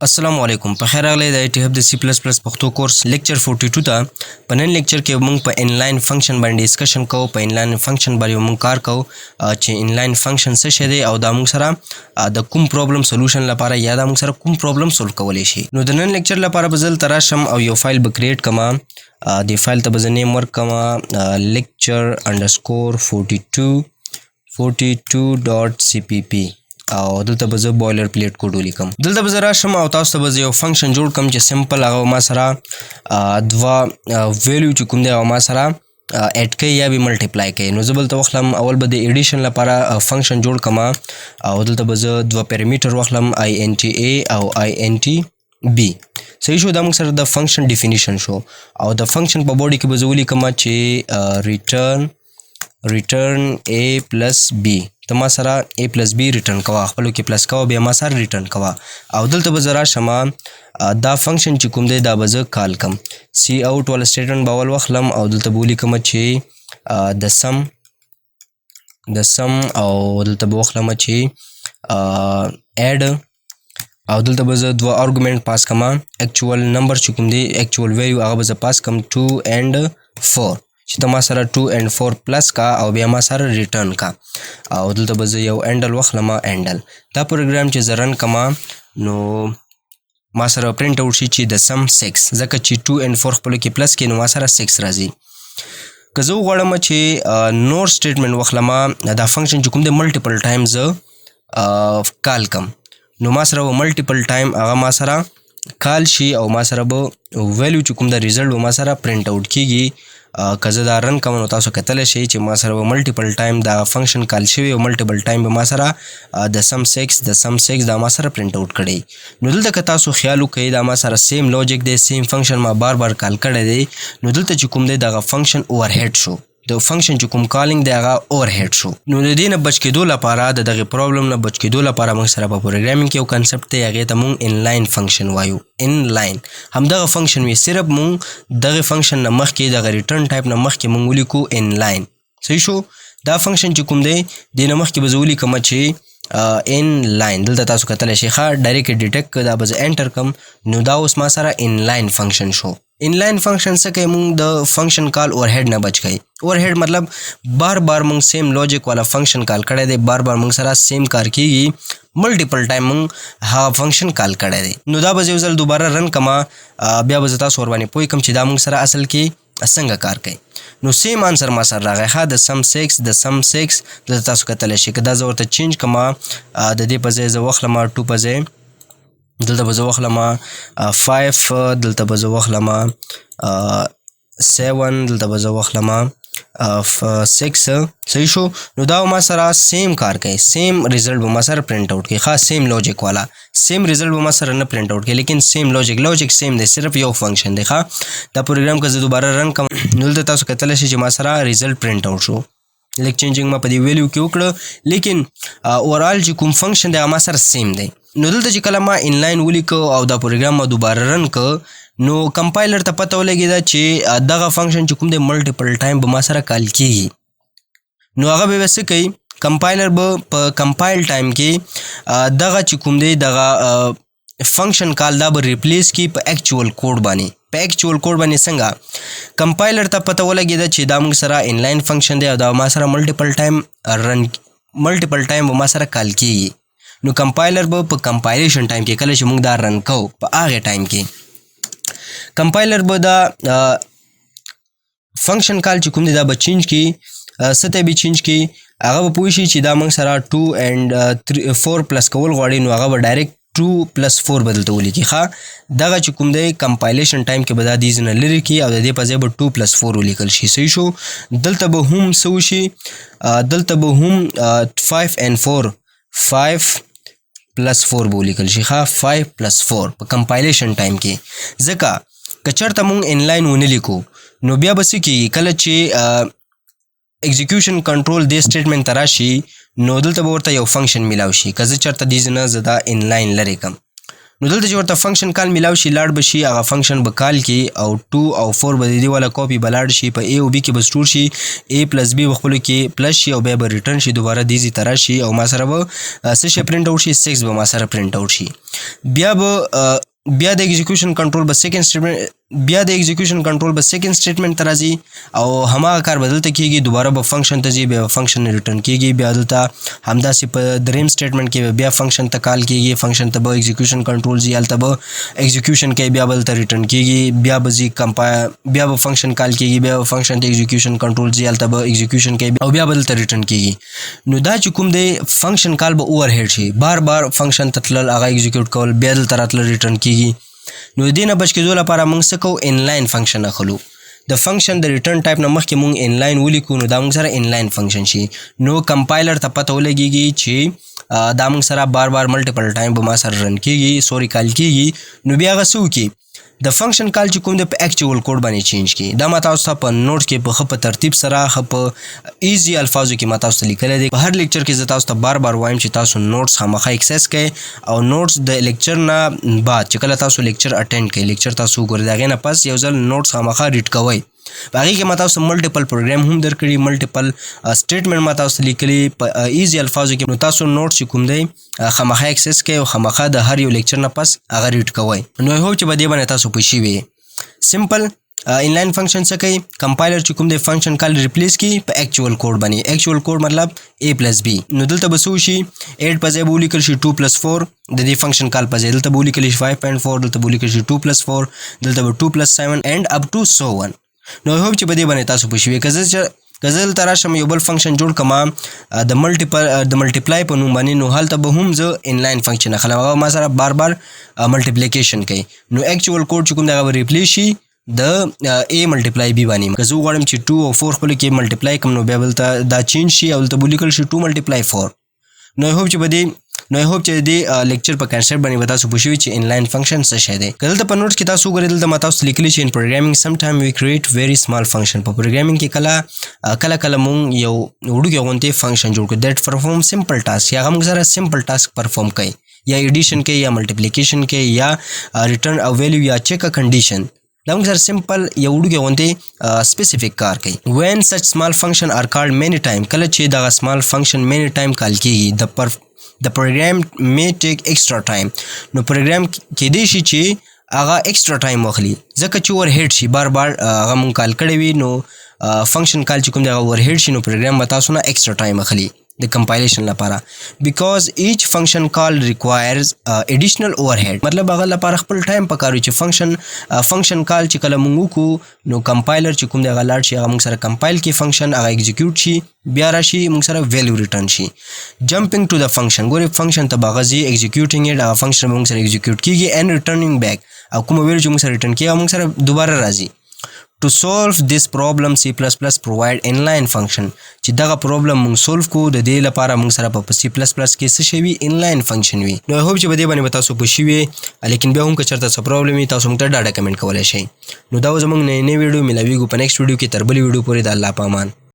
السلام علیکم په خیر راغلی د ټي هب د سی پلس پلس پښتو کورس لیکچر 42 ته په نن لیکچر کې موږ په انلاین فنکشن باندې ډسکشن کوو. په انلاین فنکشن باندې موږ کار کوو چې انلاین فنکشن څه شی دی او دا موږ سره د کوم پرابلم سولوشن لپاره یا دا موږ سره کوم پرابلم سولو کولی شي. نو د نن لیکچر لپاره به زه دلته راشم او یو فایل به کریټ کما. د فایل ته به زه نیم ورکما lecture underscore 42.cpp او دلته به زه بوایلر پلیټ کوډ ولیکم. دلته به زه راشم او تاسو ته به یو فنکشن جوړ کړم چې سمپل هغه ما سره دوه ویلیو چې کوم دی هغه ما سره اډ کوي یا به ملټیپلای کوي. نو زه بلته واخلم اول به د ایډیشن لپاره فنکشن جوړ کما او دلته به زه دوه پیرامیټر واخلم int a او int b. صحیح شو. دا موږ سره د فنکشن ډیفینیشن شو او د فنکشن په باډي کې به زه ولیکم چې return a plus b. ته ما سره a plus b ریټرن کوه، خپلو کې پلس کوه، بیا ما سره ریټرن کوه. او دلته به زه راشم دا فنکشن چې کوم دی دا به زه کال کم سی اوټ والا سټیټمنټ به اول واخلم او دلته به ولیکم چې د سم او دلته به واخلم چې ایډ او دلته به زه دوه ارګومنټ پاس کما. اکچوال نمبر چې کوم دی اکچوال ویلیو هغه به زه پاس کم 2 and 4 چې ته ما سره 2 and 4 پلس کا او بیا ما سره ریټرن کا. او دلته به زه یو انډل واخلم انډل. دا پروګرام چې زه رن کما نو ما سره پرنټ اوټ شي چې د سم 6 ځکه چې 2 and 4 خپلو کې پلس کې نو ما سره 6 راځي. که زه وغواړم چې نور سټیټمنټ واخلم دا فنکشن چې کوم دی ملټیپل ټایم زه کال کم نو ما سره به ملټیپل ټایم هغه ما سره کال شي او ما سره به ویلیو چې کوم د ریزلټ به ما سره پرنټ اوټ کیږي. که زه دا رن کوم نو تاسو کتلی شئ چې ما سره به ملټیپل ټایم دا فنکشن کال شوی او ملټیپل ټایم به ما سره د سم 6 دا ما سره پرنټ اوټ کړی. نو دلته که تاسو خیال وکړئ دا ما سره سیم لوجیک دی، سیم فنکشن ما بار بار کال کړی دی. نو دلته چې کوم دی دغه فنکشن اوور هیډ شو، د فنکشن چې کوم کالینګ دی هغه اوور هیډ شو. نو د دې نه بچ کېدو لپاره د دغه پرابلم نه بچ کېدو لپاره موږ سره په پروګرامینګ کې یو کنسپټ دی هغې ته موږ انلاین فنکشن وایو. انلاین همدغه فنکشن وي، صرف موږ دغه فنکشن نه مخکې دغه ریټرن ټایپ نه مخکې موږ ولیکو انلاین. صحیح شو. دا فنکشن چې کوم دی دې نه مخکې به زه ولیکم چې انلاین. دلته تاسو کتلی شئ ښه ډایرکټ ډیټیکټ کړه، دا به زه انټر کړم نو دا اوس ما سره انلاین فنکشن شو. انلاین فنکشن څه کوي؟ موږ د فنکشن کال اوور هیډ نه بچ کوي. اوور هیډ مطلب بار بار موږ سیم لوجیک والا فنکشن کال کړی دی، بار بار موږ سره سیم کار کیږي، ملټیپل ټایم موږ هغه فنکشن کال کړی دی. نو دا به زه یو ځل دوباره رن کما بیا به زه تاسو ورباندې پوه کړم چې دا موږ سره اصل کې څنګه کار کوي. نو سیم آنسر ما سره راغی ښه د سم 6 دلته تاسو کتلی شئ. که دا زه ورته چینج کما د دې په ځای زه واخلم 2 په ځای دلته به زه واخلم 5 دلته به زه واخلم 7 دلته به زه واخلم 6. صحیح شو. نو دا ما سره سیم کار کوي، سیم ریزلټ به ما سره پرنټ اوټ کوي ښه سیم لوجیک والا. سیم ریزلټ به ما سره نه پرنټ اوټ کوي لیکن سیم لوجیک سیم دی، صرف یو فنکشن دی ښه. دا پروګرام که زه دوباره رن کوم نو دلته تاسو کتلی شئ چې ما سره ریزلټ پرنټ اوټ شو. لیک چینجینګ ما په دې ویلیو کې وکړه لیکن اوورال چې کوم فنکشن دی هغه ما سره سیم دی. نو دلته چې کله ما انلاین ولیکو او دا پروګرام ما دوباره رن که نو کمپایلر ته پته ولګېده چې دغه فنکشن چې کوم دی ملټیپل ټایم به ما سره کال کیږي. نو هغه به څه کوي؟ کمپایلر به په کمپایل ټایم کې دغه چې کوم دی دغه فنکشن کال دا به ریپلیس کی په اکچوال کوډ باندې. په اکچوال کوډ باندې څنګه؟ کمپایلر ته پته ولګېده چې دا موږ سره انلاین فنکشن دی او دا ما سره ملټیپل ټایم به ما سره کال کیږي. نو کمپایلر به په کمپایلیشن ټایم کې کله چې موږ دا رن کوو په هغې ټایم کې کمپایلر به دا فنکشن کال چې کوم دی دا به چینج کی. څه ته به چینج کی؟ هغه به پوه شي چې دا موږ سره 2 and 4 پلس کول غواړي نو هغه به ډایرکټ 2 plus 4 بدلته ولیکي ښه. دغه چې کوم دی کمپایلیشن ټایم کې به دا دې ځنه لرې کړي او د دې په ځای به 2 plus 4 ولیکل شي. صحیح شو. دلته به هم څه وشي؟ دلته به هم 5 and 4 5 plus 4 به ولیکل شي ښه 5 plus 4 په کمپایلیشن ټایم کې. ځکه که چېرته موږ انلاین ونه لیکو نو بیا به څه کېږي؟ کله چې اکزیکیوشن کنټرول دې سټیټمنټ ته راشي نو دلته به ورته یو فنکشن میلاو شي. که زه چېرته دې ځای نه زه دا انلاین لرې کړم نو دلته چې ورته فنکشن کال میلاو شي لاړ به شي هغه فنکشن به کال کې او 2 او 4 به د دې والا کاپي به لاړ شي په A او B کې به سټور شي A پلس B به خپلو کې پلس شي او بیا به ریټرن شي دوباره دیزي ته راشي او ما سره به څه شی پرنټ اوټ شي 6 به ما سره پرنټ اوټ شي بیا د ایگزیکیوشن کنټرول به سیکنډ سټیټمنټ سیکنډ سټیټمنټ ته راځي او هماغه کار بدلته کیږي دوباره به فنکشن ته ځي بیا فنکشن ریټرن کیږي بیا دلته همداسې په دریم سټیټمنټ کې بیا فنکشن ته کال کیږي فنکشن ته به ایگزیکیوشن کنټرول ځي هلته به ایگزیکیوشن کوي بیا به دلته ریټرن کیږي بیا به ځي بیا به فنکشن کال کیږي بیا به فنکشن ته ایگزیکیوشن کنټرول ځي هلته به ایگزیکیوشن کوي او بیا به دلته ریټرن کیږي نو دا چې کوم دی فنکشن کال به اوور هیډ شي بار بار فنکشن ته تلل هغه ایگزیکیوټ کول بیا دلته راتلل ریټرن کیږي نو دې نه بچ کېدو لپاره موږ څه کوو انلاین فنکشن اخلو د فنکشن د ریټرن ټایپ نه مخکې موږ انلاین ولیکو نو دا موږ سره انلاین فنکشن شي نو کمپایلر ته پته ولګېږي چې دا موږ سره بار بار ملټیپل ټایم به ما سره رن کیږي کال کیږي نو بیا هغه څه وکړي د فنکشن کال چې کوم دی په اکچوال کوډ باندې چینج کړي دا ما تاسو ته په نوټس کې په ښه په ترتیب سره ښه په ایزي الفاظو کې ما تاسو ته لیکلی دی په هر لیکچر کې زه تاسو ته بار بار وایم چې تاسو نوټس خامخا اکسس کړئ او نوټس د لیکچر نه بعد چې کله تاسو لیکچر اټینډ کړئ لیکچر تاسو وګورئ د هغې نه پس یو ځل نوټس خامخا ریډ کوئ په هغې کې ما تاسو ملټیپل پروګرام هم درکړي ملټیپل سټیټمنټ ما تاسو ته لیکلي په ایزي الفاظو کې نو تاسو نوټس چې کوم دی خامخا اکسس کړئ او خامخا د هر یو لیکچر نه پس هغه ریډ کوئ نو هوپ چې په دې باندې تاسو پوه شوي سمپل انلاین فنکشن څه کوي کمپایلر چې کوم دی فنکشن کال ریپلیس کی په اکچوال کوډ باندې اکچوال کوډ مطلب A پلس B نو دلته به څه وشي 8 په ځای به ولیکل شي 2 پلس 4 د دې فنکشن کال په ځای دلته به ولیکل شي 5.4 دلته به ولیکل شي 2 پلس 4 دلته به 2 پلس 7 اینڈ اپ ټو سو ون نو هوپ چې په دې باندې تاسو پوه شوي که زه دلته راشم یو بل فنکشن جوړ کړم د ملټیپلای په نوم باندې نو هلته به هم زه انلاین فنکشن اخلم هغه ما سره بار بار ملټیپلیکیشن کوي نو اکچوال کوډ چې کوم دی هغه به ریپلیس شي د A ملټیپلای B باندې که زه وغواړم چې 2 او 4 خپلو کې ملټیپلای کړم نو بیا به دلته دا چینج شي او دلته به ولیکل شي 2 ملټیپلای 4 نو هوپ چې د لیکچر په کانسپټ باندې به تاسو پوه شوي چې انلاین فنکشن څه شی دی که دلته په نوټس کې تاسو وګورئ دلته ما تاسو لیکلي چې ان پروګرامینګ سم ټایم وی کریټ ویری سمال فنکشن په پروګرامینګ کې کله موږ یو وړوکی غوندې فنکشن جوړ کړو دیټ پرفارم سمپل ټاسک یا هغه موږ سره سمپل ټاسک پرفارم کوي یا ایډیشن کوي یا ملټیپلیکیشن کوي یا ریټرن او ویلیو یا چیک ا کنډیشن دا موږ سره سمپل یو وړوکی غوندې سپیسیفیک کار کوي وین سچ سمال فنکشن آر کالډ مینی ټایم کله چې دغه سمال فنکشن مینی ټایم کال کیږي د پروګرام می ټیک ایکسټرا ټایم نو پروګرام کېدای شي چې هغه ایکسټرا ټایم واخلي ځکه چې اوور هیډ شي بار بار هغه مونږ کال کړی وي نو فنکشن کال چې کوم دی هغه اوور هیډ شي نو پروګرام به تاسو نه ایکسټرا ټایم اخلي د کمپایلیشن لپاره بیکاز ایچ فنکشن کال ریکوایرز ایډیشنل اوور هیډ مطلب هغه لپاره خپل ټایم پکار وي چې فنکشن کال چې کله موږ وکړو نو کمپایلر چې کوم دی هغه لاړ شي هغه موږ سره کمپایل کړي فنکشن هغه ایگزیکیوټ شي بیا راشي موږ سره ویلیو ریټرن شي جمپینګ ټو د فنکشن ګورې فنکشن ته به هغه ځي ایگزیکیوټینګ اټ هغه فنکشن به موږ سره ایگزیکیوټ کیږي اینډ ریټرنینګ بیک او کومه ویلیو چې موږ سره ریټرن کیږي هغه موږ سره دوباره راځي To solve this problem C++ provide inline function چې دغه پرابلم موږ سولف کو د دې لپاره موږ سره په C++ کې څه شی وي انلاین فنکشن وي نو هوپ چې په دې باندې تاسو پوه شوي لیکن بیا هم که چېرته څه پرابلم وي تاسو موږ ته ډاډه کمنټ کولی شئ نو دا زموږ نه ویډیو ملاویږو په نیکسټ ویډیو کې تر بلې ویډیو پورې د الله په امان